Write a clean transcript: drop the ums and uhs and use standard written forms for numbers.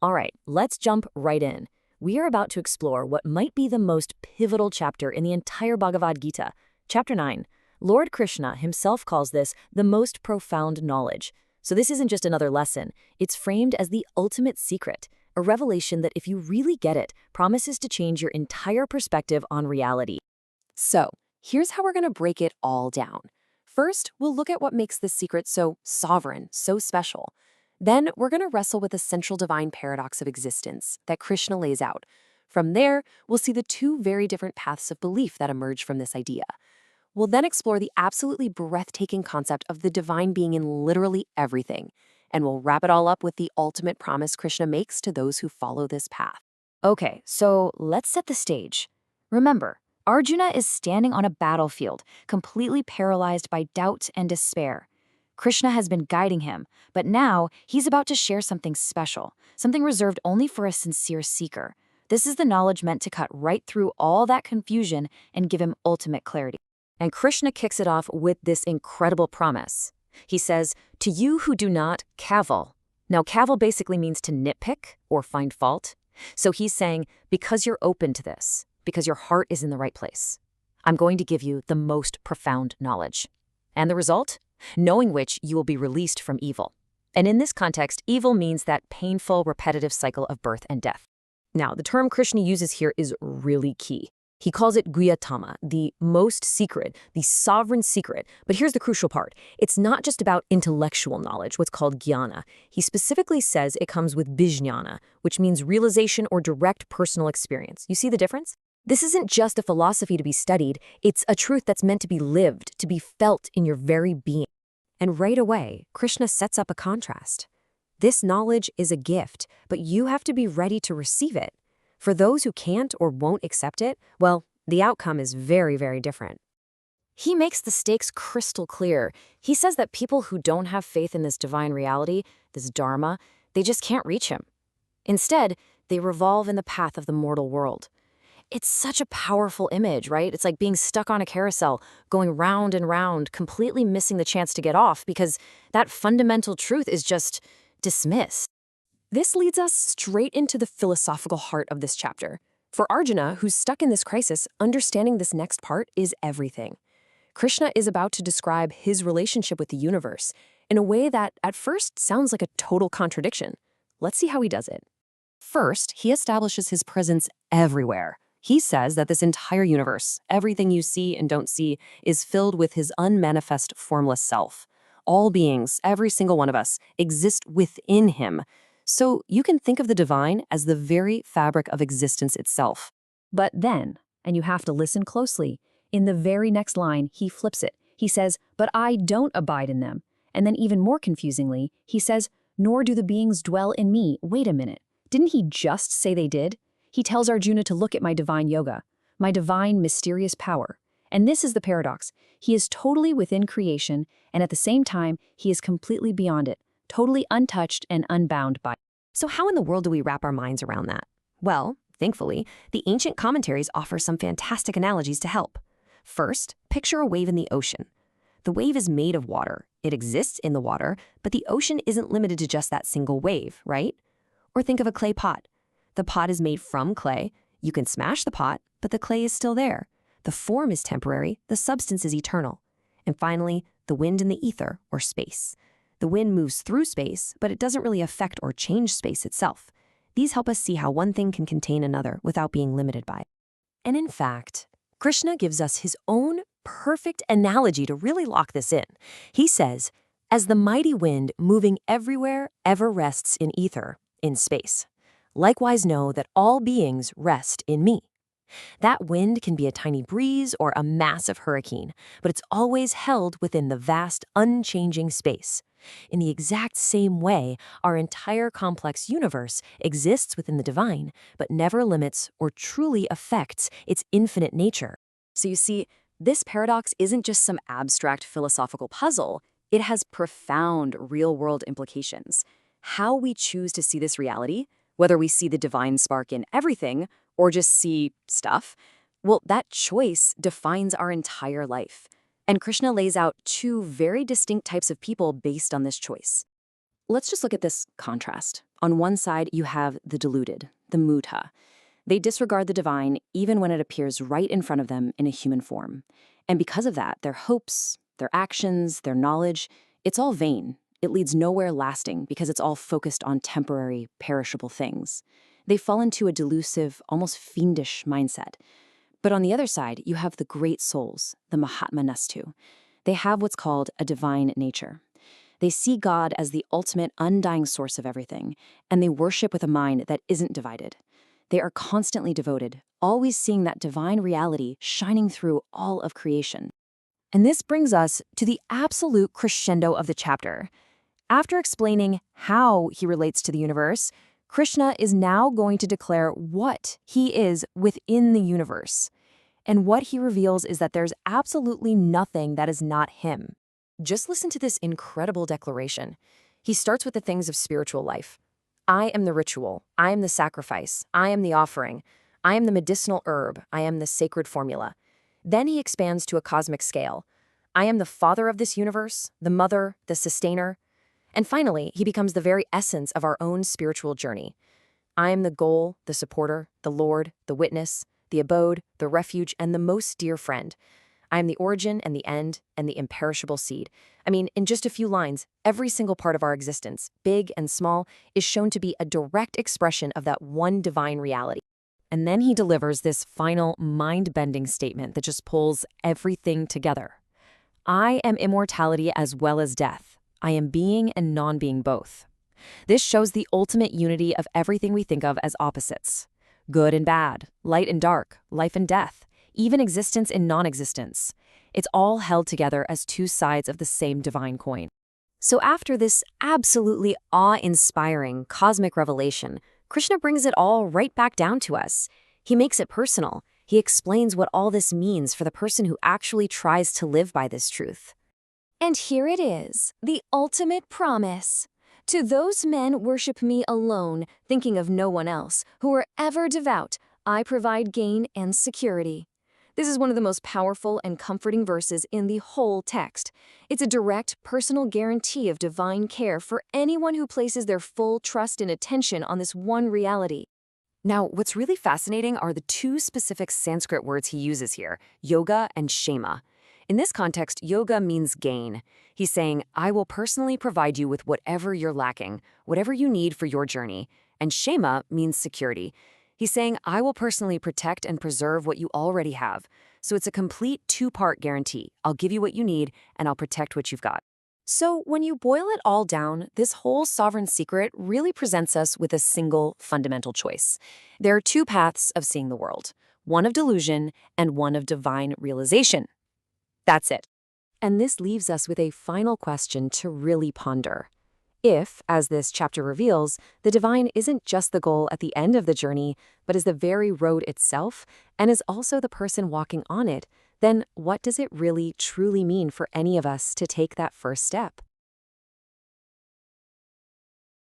All right, let's jump right in. We are about to explore what might be the most pivotal chapter in the entire Bhagavad Gita. Chapter 9. Lord Krishna himself calls this the most profound knowledge. So this isn't just another lesson. It's framed as the ultimate secret, a revelation that if you really get it, promises to change your entire perspective on reality. So, here's how we're going to break it all down. First, we'll look at what makes this secret so sovereign, so special. Then, we're going to wrestle with the central divine paradox of existence that Krishna lays out. From there, we'll see the two very different paths of belief that emerge from this idea. We'll then explore the absolutely breathtaking concept of the divine being in literally everything. And we'll wrap it all up with the ultimate promise Krishna makes to those who follow this path. Okay, so let's set the stage. Remember, Arjuna is standing on a battlefield, completely paralyzed by doubt and despair. Krishna has been guiding him, but now he's about to share something special, something reserved only for a sincere seeker. This is the knowledge meant to cut right through all that confusion and give him ultimate clarity. And Krishna kicks it off with this incredible promise. He says, "To you who do not cavil." Now, cavil basically means to nitpick or find fault. So he's saying, because you're open to this, because your heart is in the right place, I'm going to give you the most profound knowledge. And the result? Knowing which you will be released from evil. And in this context, evil means that painful, repetitive cycle of birth and death. Now, the term Krishna uses here is really key. He calls it Guyatama, the most secret, the sovereign secret. But here's the crucial part. It's not just about intellectual knowledge, what's called jnana. He specifically says it comes with vijnana, which means realization or direct personal experience. You see the difference? This isn't just a philosophy to be studied. It's a truth that's meant to be lived, to be felt in your very being. And right away, Krishna sets up a contrast. This knowledge is a gift, but you have to be ready to receive it. For those who can't or won't accept it, well, the outcome is very, very different. He makes the stakes crystal clear. He says that people who don't have faith in this divine reality, this dharma, they just can't reach him. Instead, they revolve in the path of the mortal world. It's such a powerful image, right? It's like being stuck on a carousel, going round and round, completely missing the chance to get off because that fundamental truth is just dismissed. This leads us straight into the philosophical heart of this chapter. For Arjuna, who's stuck in this crisis, understanding this next part is everything. Krishna is about to describe his relationship with the universe in a way that at first sounds like a total contradiction. Let's see how he does it. First, he establishes his presence everywhere. He says that this entire universe, everything you see and don't see, is filled with his unmanifest formless self. All beings, every single one of us, exist within him. So you can think of the divine as the very fabric of existence itself. But then, and you have to listen closely, in the very next line, he flips it. He says, "But I don't abide in them." And then even more confusingly, he says, "Nor do the beings dwell in me." Wait a minute. Didn't he just say they did? He tells Arjuna to look at my divine yoga, my divine mysterious power. And this is the paradox. He is totally within creation, and at the same time, he is completely beyond it, totally untouched and unbound by it. So how in the world do we wrap our minds around that? Well, thankfully, the ancient commentaries offer some fantastic analogies to help. First, picture a wave in the ocean. The wave is made of water. It exists in the water, but the ocean isn't limited to just that single wave, right? Or think of a clay pot. The pot is made from clay. You can smash the pot, but the clay is still there. The form is temporary, the substance is eternal. And finally, the wind and the ether, or space. The wind moves through space, but it doesn't really affect or change space itself. These help us see how one thing can contain another without being limited by it. And in fact, Krishna gives us his own perfect analogy to really lock this in. He says, "As the mighty wind moving everywhere ever rests in ether, in space, likewise know that all beings rest in me." That wind can be a tiny breeze or a massive hurricane, but it's always held within the vast, unchanging space. In the exact same way, our entire complex universe exists within the divine, but never limits or truly affects its infinite nature. So you see, this paradox isn't just some abstract philosophical puzzle. It has profound real-world implications. How we choose to see this reality, whether we see the divine spark in everything or just see stuff, well, that choice defines our entire life. And Krishna lays out two very distinct types of people based on this choice. let's just look at this contrast. On one side, you have the deluded, the mudha. They disregard the divine even when it appears right in front of them in a human form. And because of that, their hopes, their actions, their knowledge, it's all vain. It leads nowhere lasting because it's all focused on temporary, perishable things. They fall into a delusive, almost fiendish mindset. But on the other side, you have the great souls, the Mahatma Nastu. They have what's called a divine nature. They see God as the ultimate undying source of everything, and they worship with a mind that isn't divided. They are constantly devoted, always seeing that divine reality shining through all of creation. And this brings us to the absolute crescendo of the chapter. After explaining how he relates to the universe, Krishna is now going to declare what he is within the universe. And what he reveals is that there's absolutely nothing that is not him. Just listen to this incredible declaration. He starts with the things of spiritual life. I am the ritual. I am the sacrifice. I am the offering. I am the medicinal herb. I am the sacred formula. Then he expands to a cosmic scale. I am the father of this universe, the mother, the sustainer. And finally, he becomes the very essence of our own spiritual journey. I am the goal, the supporter, the Lord, the witness, the abode, the refuge, and the most dear friend. I am the origin and the end and the imperishable seed. I mean, in just a few lines, every single part of our existence, big and small, is shown to be a direct expression of that one divine reality. And then he delivers this final mind-bending statement that just pulls everything together. I am immortality as well as death. I am being and non-being both. This shows the ultimate unity of everything we think of as opposites. Good and bad, light and dark, life and death, even existence and non-existence. It's all held together as two sides of the same divine coin. So after this absolutely awe-inspiring cosmic revelation, Krishna brings it all right back down to us. He makes it personal. He explains what all this means for the person who actually tries to live by this truth. And here it is, the ultimate promise. To those men worship me alone, thinking of no one else, who are ever devout, I provide gain and security. This is one of the most powerful and comforting verses in the whole text. It's a direct, personal guarantee of divine care for anyone who places their full trust and attention on this one reality. Now, what's really fascinating are the two specific Sanskrit words he uses here, yoga and kshema. In this context, yoga means gain. He's saying, I will personally provide you with whatever you're lacking, whatever you need for your journey. And kshema means security. He's saying, I will personally protect and preserve what you already have. So it's a complete two-part guarantee. I'll give you what you need, and I'll protect what you've got. So when you boil it all down, this whole sovereign secret really presents us with a single fundamental choice. There are two paths of seeing the world, one of delusion and one of divine realization. That's it. And this leaves us with a final question to really ponder. If, as this chapter reveals, the divine isn't just the goal at the end of the journey, but is the very road itself, and is also the person walking on it, then what does it really truly mean for any of us to take that first step?